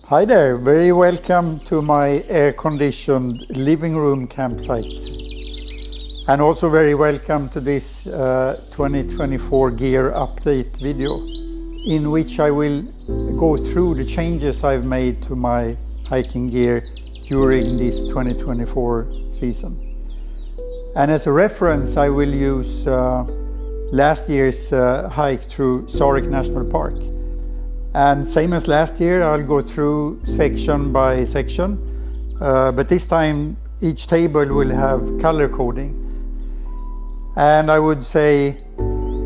Hi there, very welcome to my air-conditioned living room campsite. And also very welcome to this 2024 gear update video, in which I will go through the changes I've made to my hiking gear during this 2024 season. And as a reference, I will use last year's hike through Sarek National Park. And same as last year, I'll go through section by section, but this time each table will have color coding. And I would say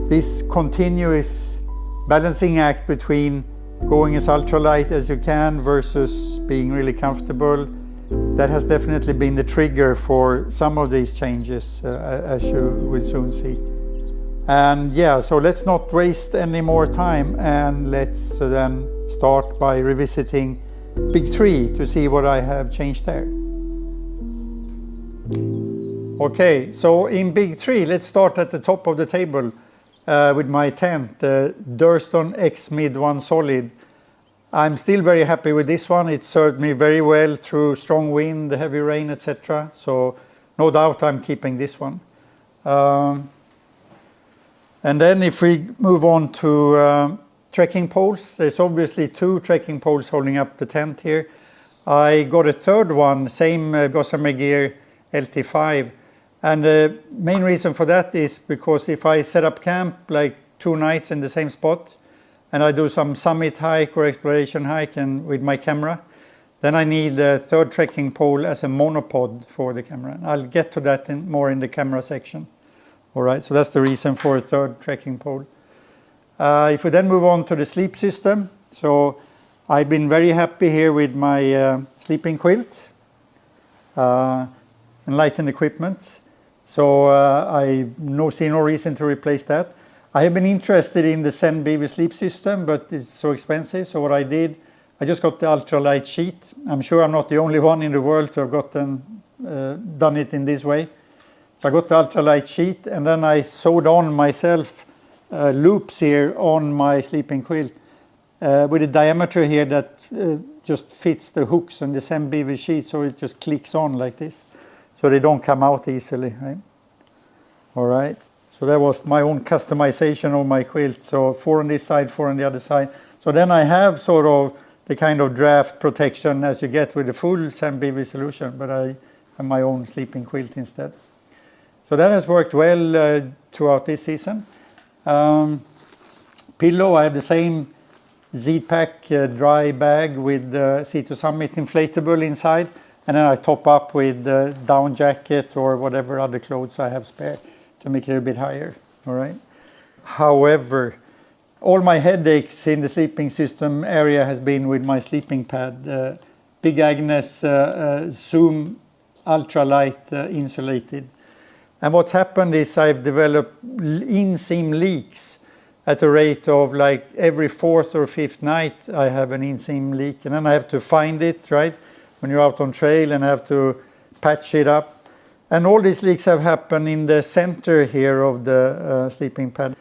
this continuous balancing act between going as ultralight as you can versus being really comfortable, that has definitely been the trigger for some of these changes, as you will soon see. And yeah, so let's not waste any more time, and let's then start by revisiting Big 3 to see what I have changed there. Okay, so in Big 3, let's start at the top of the table with my tent, the Durston X Mid 1 Solid. I'm still very happy with this one. It served me very well through strong wind, heavy rain, etc. So no doubt I'm keeping this one. And then if we move on to trekking poles, there's obviously 2 trekking poles holding up the tent here. I got a third one, same Gossamer Gear LT5. And the main reason for that is because if I set up camp like 2 nights in the same spot, and I do some summit hike or exploration hike and with my camera, then I need a third trekking pole as a monopod for the camera. I'll get to that more in the camera section. All right, so that's the reason for a third trekking pole. If we then move on to the sleep system, so I've been very happy here with my sleeping quilt and lightened equipment. So I see no reason to replace that. I have been interested in the Zenbv sleep system, but it's so expensive. So what I did, I just got the ultralight sheet. I'm sure I'm not the only one in the world to have done it in this way. So I got the ultralight sheet, and then I sewed on myself loops here on my sleeping quilt with a diameter here that just fits the hooks on the Zenbv sheet, so it just clicks on like this, so they don't come out easily, right? All right, so that was my own customization of my quilt. So 4 on this side, 4 on the other side. So then I have sort of the kind of draft protection as you get with the full Zenbv solution, but I have my own sleeping quilt instead. So that has worked well throughout this season. Pillow, I have the same Z-Pack dry bag with the C2 Summit inflatable inside, and then I top up with the down jacket or whatever other clothes I have spare to make it a bit higher. All right. However, all my headaches in the sleeping system area has been with my sleeping pad, Big Agnes Zoom Ultralight insulated. And what's happened is I've developed inseam leaks at a rate of like every 4th or 5th night I have an inseam leak, and then I have to find it, right, when you're out on trail, and I have to patch it up. And all these leaks have happened in the center here of the sleeping pad.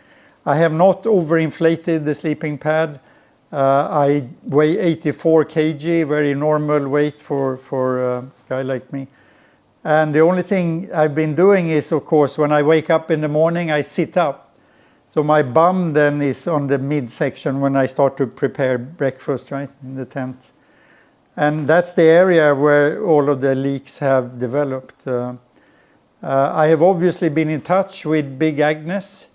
I have not overinflated the sleeping pad. I weigh 84 kg, very normal weight for a guy like me. And the only thing I've been doing is, of course, when I wake up in the morning, I sit up. So my bum then is on the midsection when I start to prepare breakfast, right, in the tent. And that's the area where all of the leaks have developed. I have obviously been in touch with Big Agnes,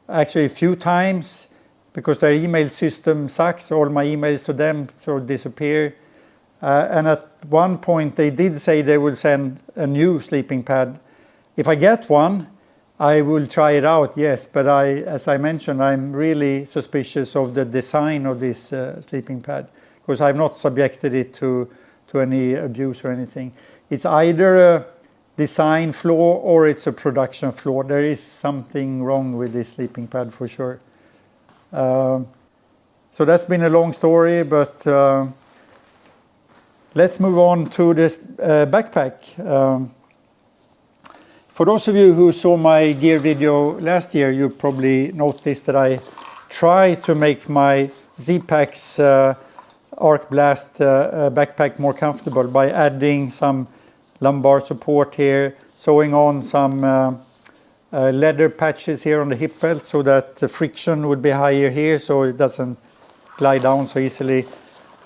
actually a few times, because their email system sucks. All my emails to them sort of disappear. And at one point they did say they will send a new sleeping pad. If I get one, I will try it out, yes. But as I mentioned, I'm really suspicious of the design of this sleeping pad, because I've not subjected it to any abuse or anything. It's either a design flaw or it's a production flaw. There is something wrong with this sleeping pad for sure. So that's been a long story, but let's move on to this backpack. For those of you who saw my gear video last year, you probably noticed that I try to make my Z-Packs Arc Blast backpack more comfortable by adding some lumbar support here, sewing on some leather patches here on the hip belt so that the friction would be higher here so it doesn't glide down so easily.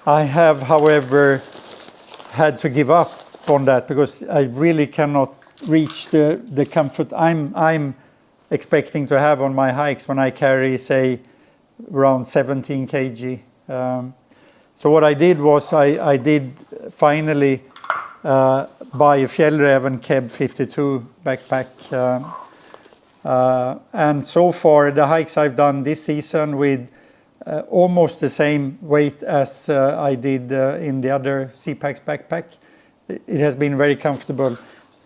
I have, however, had to give up on that because I really cannot reach the comfort I'm expecting to have on my hikes when I carry, say, around 17 kg. So what I did was I did finally buy a Fjällräven Keb 52 backpack. And so far, the hikes I've done this season with almost the same weight as I did in the other Sea-Packs backpack, it has been very comfortable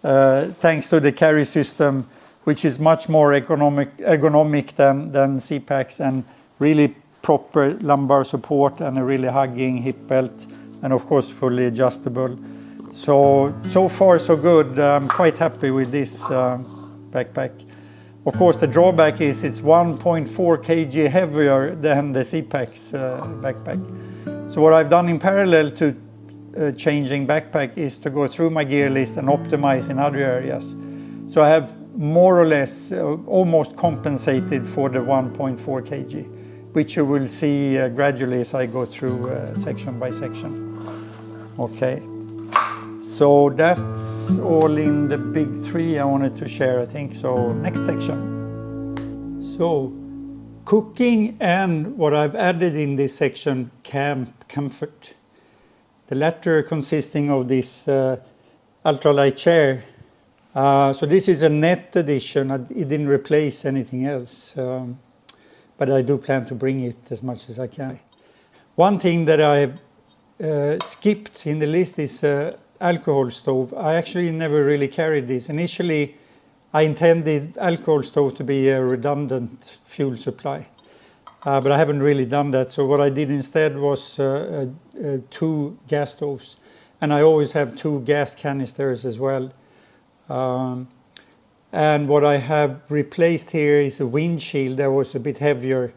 thanks to the carry system, which is much more ergonomic than Sea-Packs, and really proper lumbar support and a really hugging hip belt, and of course fully adjustable. So far so good. I'm quite happy with this backpack. Of course, the drawback is it's 1.4 kg heavier than the Sea-Packs backpack. So what I've done in parallel to changing backpack is to go through my gear list and optimize in other areas. So I have more or less almost compensated for the 1.4 kg, which you will see gradually as I go through section by section. Okay. So that's all in the big three I wanted to share, I think. So next section. So cooking and what I've added in this section, camp comfort. The latter consisting of this ultralight chair. So this is a net edition. It didn't replace anything else. But I do plan to bring it as much as I can. One thing that I have skipped in the list is alcohol stove. I actually never really carried this. Initially, I intended alcohol stove to be a redundant fuel supply, but I haven't really done that. So what I did instead was 2 gas stoves, and I always have 2 gas canisters as well. And what I have replaced here is a windshield that was a bit heavier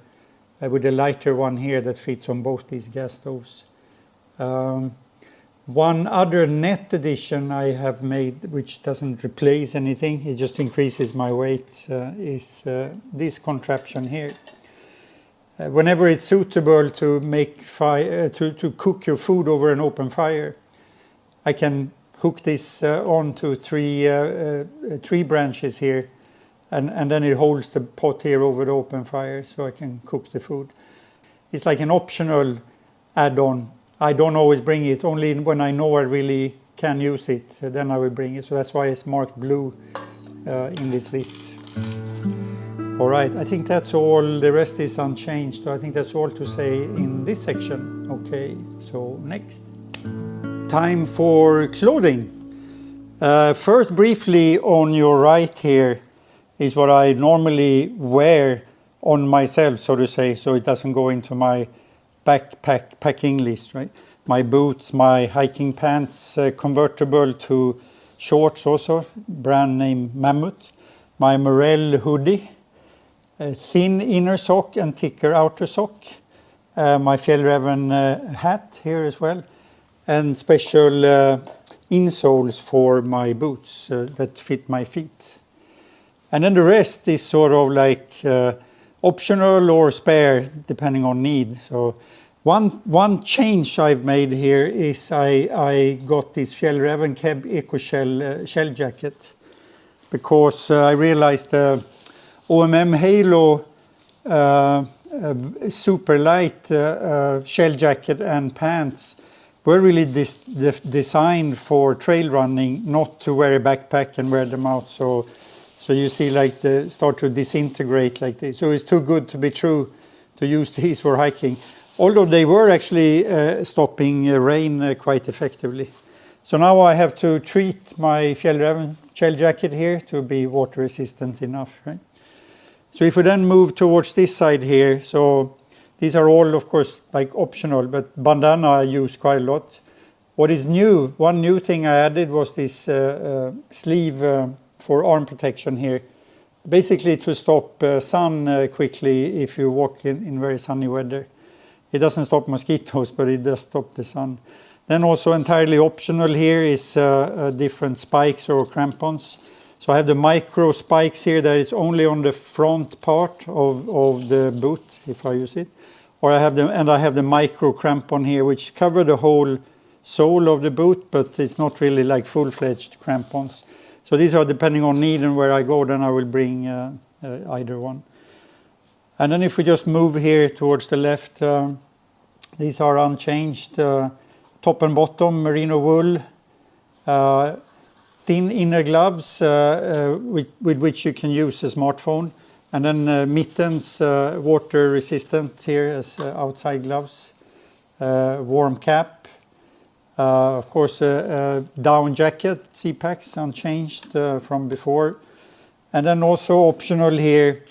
with a lighter one here that fits on both these gas stoves. One other net addition I have made, which doesn't replace anything, it just increases my weight, is this contraption here. Whenever it's suitable to make fire, to cook your food over an open fire, I can hook this onto 3 tree branches here, and then it holds the pot here over the open fire so I can cook the food. It's like an optional add-on. I don't always bring it, only when I know I really can use it, then I will bring it. So that's why it's marked blue in this list. All right, I think that's all. The rest is unchanged. So I think that's all to say in this section. Okay, so next. Time for clothing. First, briefly on your right here is what I normally wear on myself, so to say, so it doesn't go into my packing list, right? My boots, my hiking pants, convertible to shorts also, brand name Mammoth. My Morel hoodie, a thin inner sock and thicker outer sock. My Fjällräven hat here as well. And special insoles for my boots that fit my feet. And then the rest is sort of like optional or spare, depending on need. So one change I've made here is I got this Fjällräven Keb Eco shell jacket, because I realized the OMM Halo super light shell jacket and pants were really designed for trail running, not to wear a backpack and wear them out. So you see, like, they start to disintegrate like this. So it's too good to be true to use these for hiking. Although they were actually stopping rain quite effectively. So now I have to treat my Fjällräven shell jacket here to be water resistant enough, right? So if we then move towards this side here, so these are all, of course, like optional, but bandana I use quite a lot. What is new, one new thing I added was this sleeve for arm protection here. Basically to stop sun quickly if you walk in very sunny weather. It doesn't stop mosquitoes, but it does stop the sun. Then also entirely optional here is different spikes or crampons. So I have the micro spikes here that is only on the front part of the boot if I use it. Or I have the micro crampon here which cover the whole sole of the boot, but it's not really like full-fledged crampons. So these are depending on need and where I go, then I will bring either one. And then if we just move here towards the left, these are unchanged. Top and bottom merino wool, thin inner gloves with which you can use a smartphone, and then mittens, water resistant here as outside gloves, warm cap, of course down jacket, C-packs unchanged from before, and then also optional here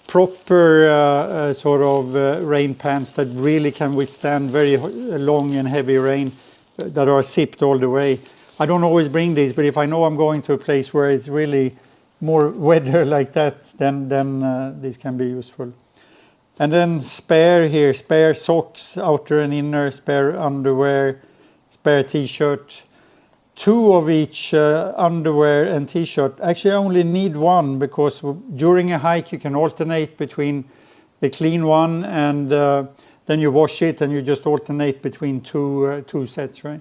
proper sort of rain pants that really can withstand very long and heavy rain that are zipped all the way. I don't always bring these, but if I know I'm going to a place where it's really more weather like that, then these can be useful. And then spare here, spare socks, outer and inner, spare underwear, spare t-shirt. 2 of each underwear and t-shirt. Actually, I only need 1 because during a hike you can alternate between the clean one and then you wash it and you just alternate between two sets, right?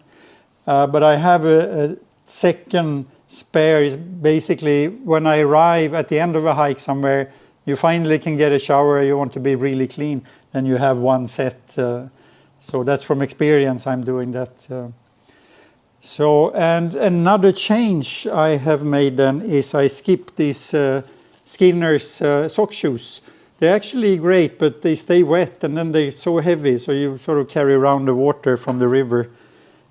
But I have a second spare. Is basically when I arrive at the end of a hike somewhere, you finally can get a shower, you want to be really clean, then you have 1 set. So that's from experience I'm doing that. So, and another change I have made then is I skipped these Skinner's sock shoes. They're actually great, but they stay wet and then they're so heavy, so you sort of carry around the water from the river.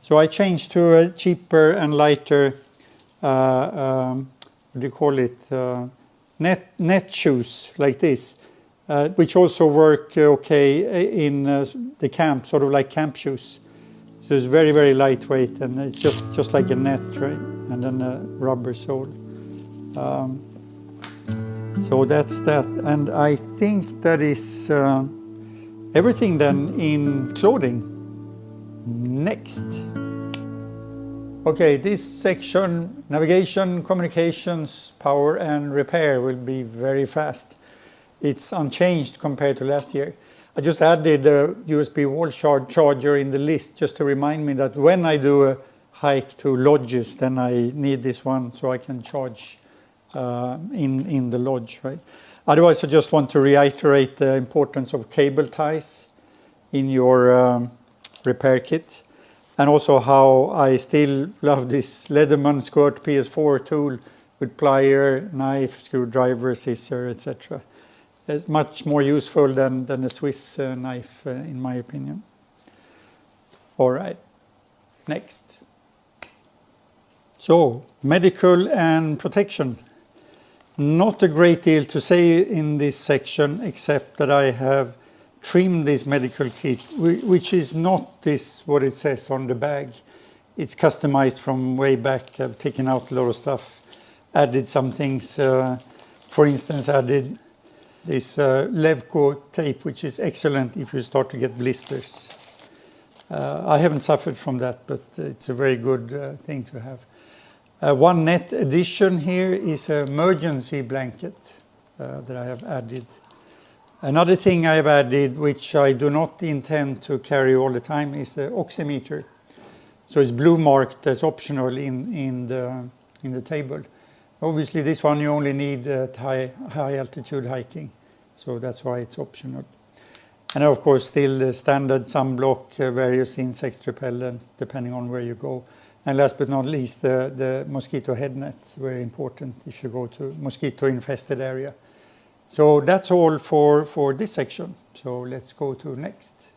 So I changed to a cheaper and lighter, what do you call it, net shoes like this, which also work okay in the camp, sort of like camp shoes. So it's very, very lightweight, and it's just like a net, right? And then a rubber sole. So that's that. And I think that is everything then in clothing. Next. Okay, this section, navigation, communications, power and repair, will be very fast. It's unchanged compared to last year. I just added a USB wall charger in the list just to remind me that when I do a hike to lodges, then I need this one so I can charge in the lodge, right? Otherwise, I just want to reiterate the importance of cable ties in your repair kit, and also how I still love this Leatherman Squirt PS4 tool with plier, knife, screwdriver, scissor, etc. It's much more useful than a Swiss knife, in my opinion. All right, next. So, medical and protection. Not a great deal to say in this section, except that I have trimmed this medical kit, which is not this what it says on the bag. It's customized from way back. I've taken out a lot of stuff, added some things. For instance, added this Levco tape, which is excellent if you start to get blisters. I haven't suffered from that, but it's a very good thing to have. One net addition here is an emergency blanket that I have added. Another thing I have added, which I do not intend to carry all the time, is the oximeter. So it's blue marked as optional in the table. Obviously, this one you only need at high altitude hiking, so that's why it's optional. And of course, still standard sunblock, various insect repellent, depending on where you go. And last but not least, the mosquito head net, very important if you go to mosquito-infested area. So that's all for this section. So let's go to next.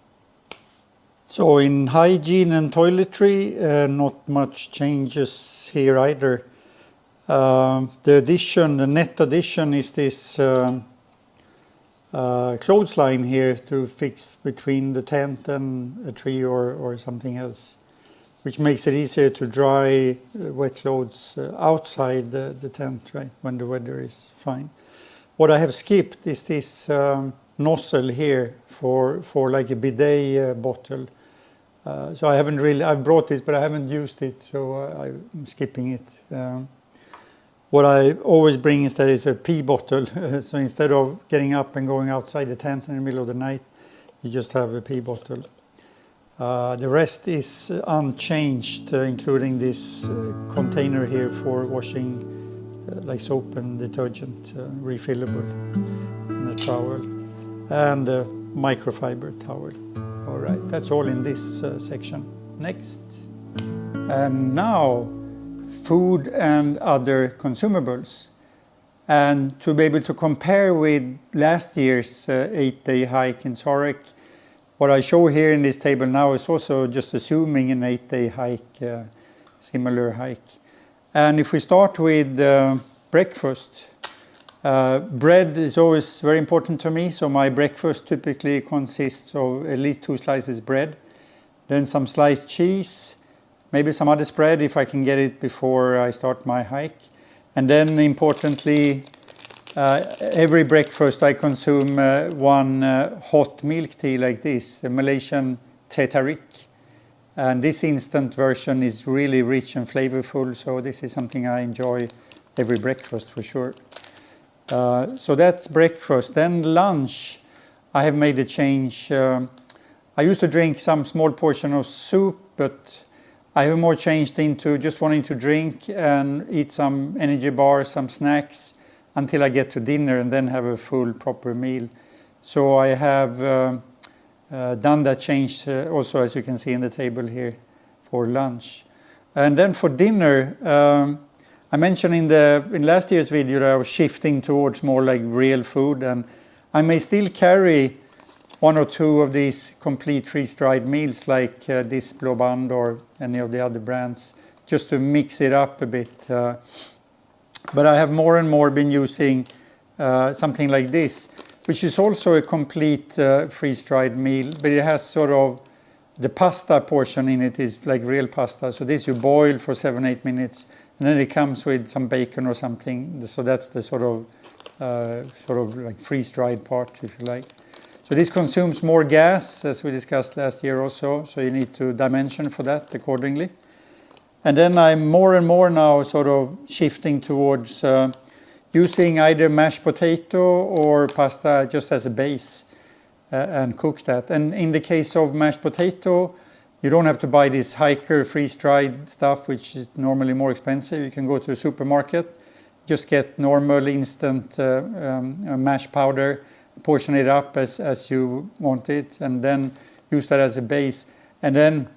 So in hygiene and toiletry, not much changes here either. The net addition is this clothesline here to fix between the tent and a tree or something else, which makes it easier to dry wet clothes outside the tent, right, when the weather is fine. What I have skipped is this nozzle here for like a bidet bottle. So I haven't really, I've brought this, but I haven't used it, so I'm skipping it. What I always bring instead is a pee bottle. So instead of getting up and going outside the tent in the middle of the night, you just have a pee bottle. The rest is unchanged, including this container here for washing like soap and detergent, refillable, and a towel, and a microfiber towel. All right, that's all in this section. Next. And now, food and other consumables. And to be able to compare with last year's 8-day hike in Sarek, what I show here in this table now is also just assuming an 8-day hike, similar hike. And if we start with breakfast, bread is always very important to me, so my breakfast typically consists of at least 2 slices bread, then some sliced cheese, maybe some other spread if I can get it before I start my hike. And then importantly, every breakfast I consume one hot milk tea like this, a Malaysian teh tarik. And this instant version is really rich and flavorful, so this is something I enjoy every breakfast for sure. So that's breakfast. Then lunch, I have made a change. I used to drink some small portion of soup, but I have more changed into just wanting to drink and eat some energy bars, some snacks, until I get to dinner and then have a full proper meal. So I have done that change also, as you can see in the table here, for lunch. And then for dinner, I mentioned in last year's video that I was shifting towards more like real food, and I may still carry 1 or 2 of these complete freeze-dried meals like this Blåband or any of the other brands, just to mix it up a bit. But I have more and more been using something like this, which is also a complete freeze-dried meal, but it has sort of the pasta portion in it is like real pasta. So this you boil for 7-8 minutes, and then it comes with some bacon or something. So that's the sort of like freeze-dried part, if you like. So this consumes more gas, as we discussed last year also, so you need to dimension for that accordingly. And then I'm more and more now sort of shifting towards using either mashed potato or pasta just as a base and cook that. And in the case of mashed potato, you don't have to buy this hiker freeze-dried stuff, which is normally more expensive. You can go to a supermarket, just get normal instant mash powder, portion it up as you want it, and then use that as a base. And then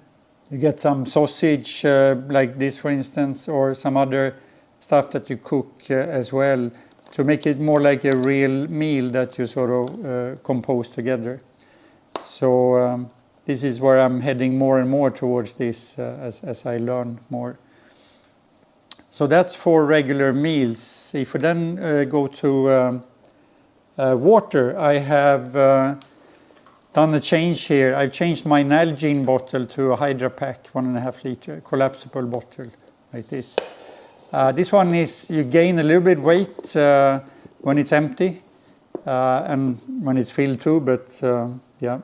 you get some sausage like this, for instance, or some other stuff that you cook as well to make it more like a real meal that you sort of compose together. So this is where I'm heading more and more towards this as I learn more. So that's for regular meals. If we then go to water, I have done a change here. I've changed my Nalgene bottle to a Hydra Pack 1.5 liter collapsible bottle like this. This one is, you gain a little bit weight when it's empty and when it's filled too, but yeah.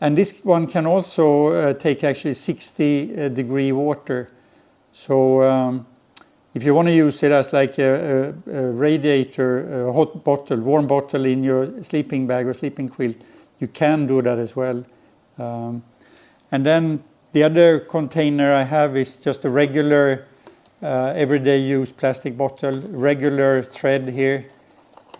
And this one can also take actually 60-degree water. So if you want to use it as like a radiator, a hot bottle, warm bottle in your sleeping bag or sleeping quilt, you can do that as well. And then the other container I have is just a regular everyday use plastic bottle, regular thread here.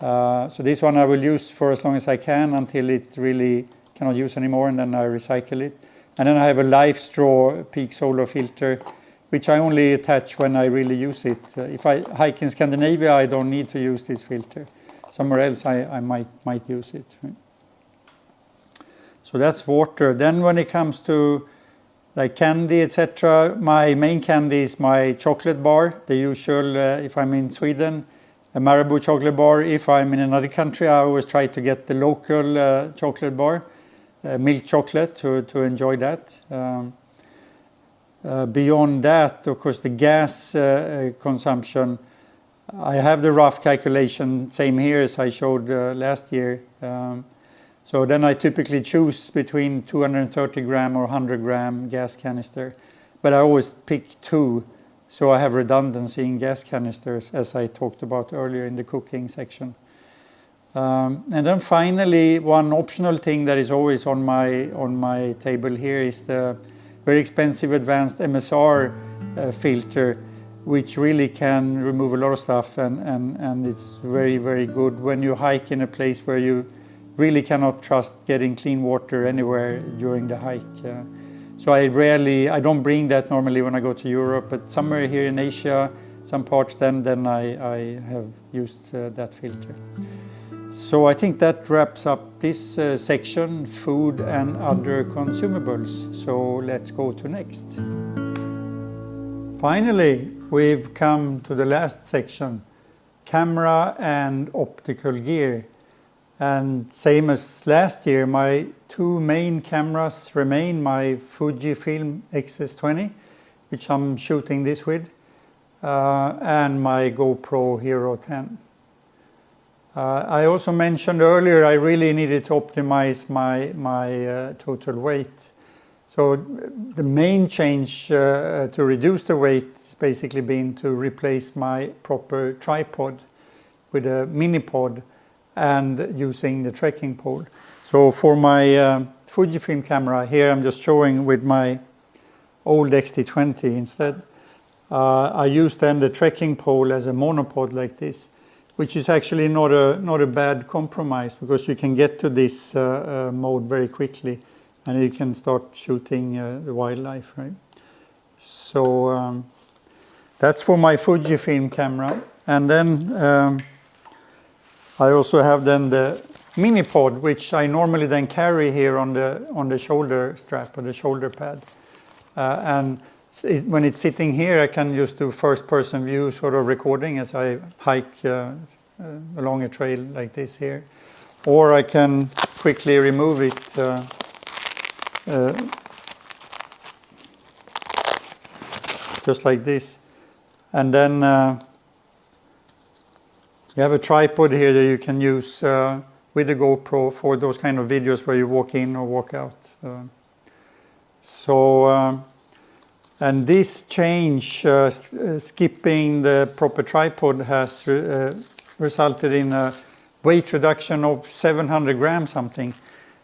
So this one I will use for as long as I can until it really cannot use anymore, and then I recycle it. And then I have a Life Straw Peak Solar filter, which I only attach when I really use it. If I hike in Scandinavia, I don't need to use this filter. Somewhere else, I might use it. So that's water. Then when it comes to like candy, etc., my main candy is my chocolate bar, the usual, if I'm in Sweden, a Marabou chocolate bar. If I'm in another country, I always try to get the local chocolate bar, milk chocolate, to enjoy that. Beyond that, of course, the gas consumption, I have the rough calculation, same here as I showed last year. So then I typically choose between 230 gram or 100 gram gas canister. But I always pick 2, so I have redundancy in gas canisters, as I talked about earlier in the cooking section. And then finally, one optional thing that is always on my table here is the very expensive advanced MSR filter, which really can remove a lot of stuff, and it's very, very good when you hike in a place where you really cannot trust getting clean water anywhere during the hike. So I don't bring that normally when I go to Europe, but somewhere here in Asia, some parts, then I have used that filter. So I think that wraps up this section, food and other consumables. So let's go to next. Finally, we've come to the last section, camera and optical gear. And same as last year, my 2 main cameras remain my Fujifilm X-S20, which I'm shooting this with, and my GoPro Hero 10. I also mentioned earlier I really needed to optimize my total weight. So the main change to reduce the weight has basically been to replace my proper tripod with a mini pod and using the trekking pole. So for my Fujifilm camera, here I'm just showing with my old X-T20 instead. I use then the trekking pole as a monopod like this, which is actually not a bad compromise, because you can get to this mode very quickly and you can start shooting the wildlife, right? So that's for my Fujifilm camera. And then I also have then the mini pod, which I normally then carry here on the shoulder strap or the shoulder pad. And when it's sitting here, I can just do first-person view sort of recording as I hike along a trail like this here. Or I can quickly remove it just like this. And then you have a tripod here that you can use with the GoPro for those kind of videos where you walk in or walk out. And this change, skipping the proper tripod, has resulted in a weight reduction of 700 grams something.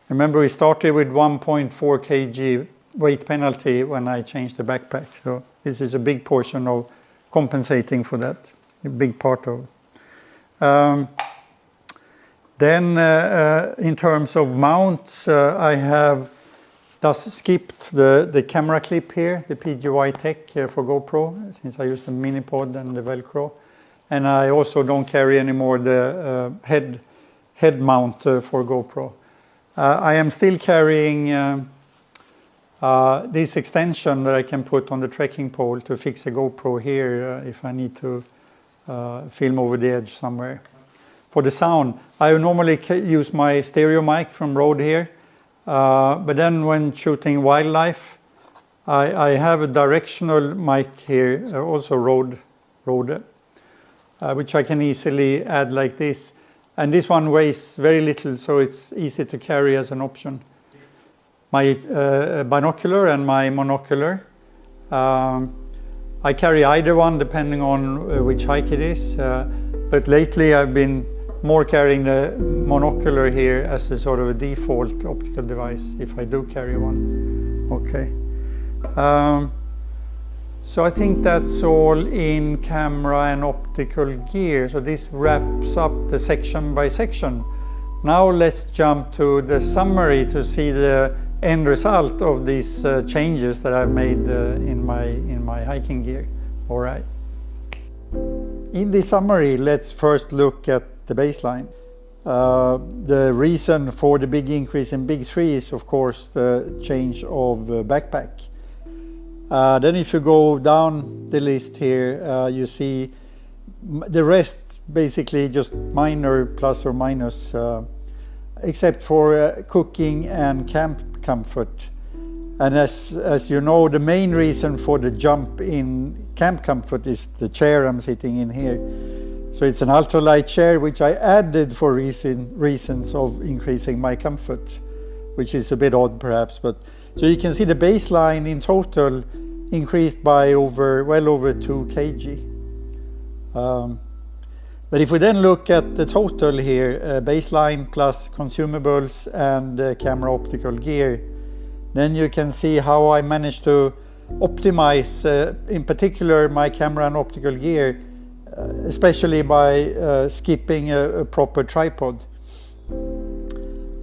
Remember, we started with 1.4 kg weight penalty when I changed the backpack. So this is a big portion of compensating for that, a big part of it. Then in terms of mounts, I have thus skipped the camera clip here, the PGY Tech for GoPro, since I use the mini pod and the Velcro. And I also don't carry anymore the head mount for GoPro. I am still carrying this extension that I can put on the trekking pole to fix a GoPro here if I need to film over the edge somewhere. For the sound, I normally use my stereo mic from Rode here, but then when shooting wildlife, I have a directional mic here, also Rode, which I can easily add like this. And this one weighs very little, so it's easy to carry as an option. My binocular and my monocular, I carry either one depending on which hike it is, but lately I've been more carrying the monocular here as a sort of a default optical device if I do carry one. Okay. So I think that's all in camera and optical gear. So this wraps up the section by section. Now let's jump to the summary to see the end result of these changes that I've made in my hiking gear. All right. In the summary, let's first look at the baseline. The reason for the big increase in big 3 is of course the change of backpack. Then if you go down the list here, you see the rest basically just minor plus or minus, except for cooking and camp comfort. And as you know, the main reason for the jump in camp comfort is the chair I'm sitting in here. So it's an ultralight chair which I added for reasons of increasing my comfort, which is a bit odd perhaps. But so you can see the baseline in total increased by well over 2 kg. But if we then look at the total here, baseline plus consumables and camera optical gear, then you can see how I managed to optimize, in particular, my camera and optical gear, especially by skipping a proper tripod.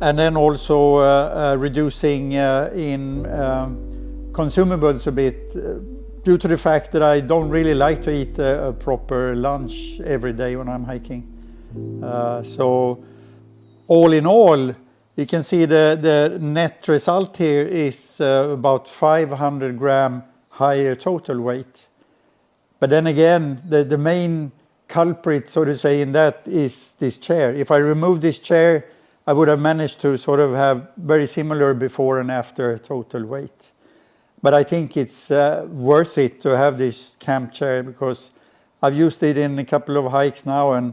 And then also reducing in consumables a bit, due to the fact that I don't really like to eat a proper lunch every day when I'm hiking. So all in all, you can see the net result here is about 500 gram higher total weight. But then again, the main culprit, so to say, in that is this chair. If I remove this chair, I would have managed to sort of have very similar before and after total weight. But I think it's worth it to have this camp chair, because I've used it in a couple of hikes now, and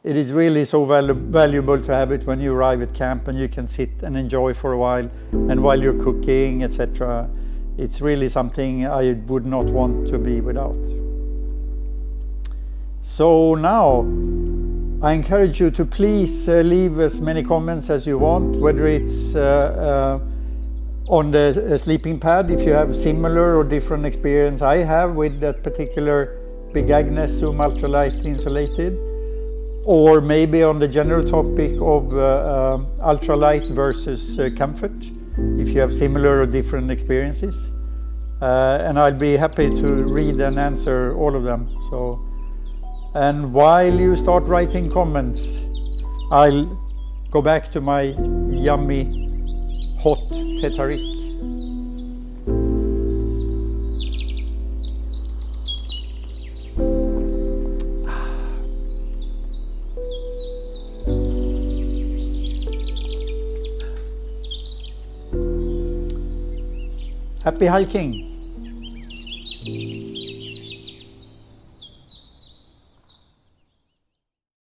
it is really so valuable to have it when you arrive at camp and you can sit and enjoy for a while, and while you're cooking, etc. It's really something I would not want to be without. So now I encourage you to please leave as many comments as you want, whether it's on the sleeping pad, if you have similar or different experience I have with that particular Big Agnes Zoom Ultralight Insulated, or maybe on the general topic of ultralight versus comfort, if you have similar or different experiences. And I'll be happy to read and answer all of them. So, and while you start writing comments, I'll go back to my yummy hot Retiree. Happy hiking!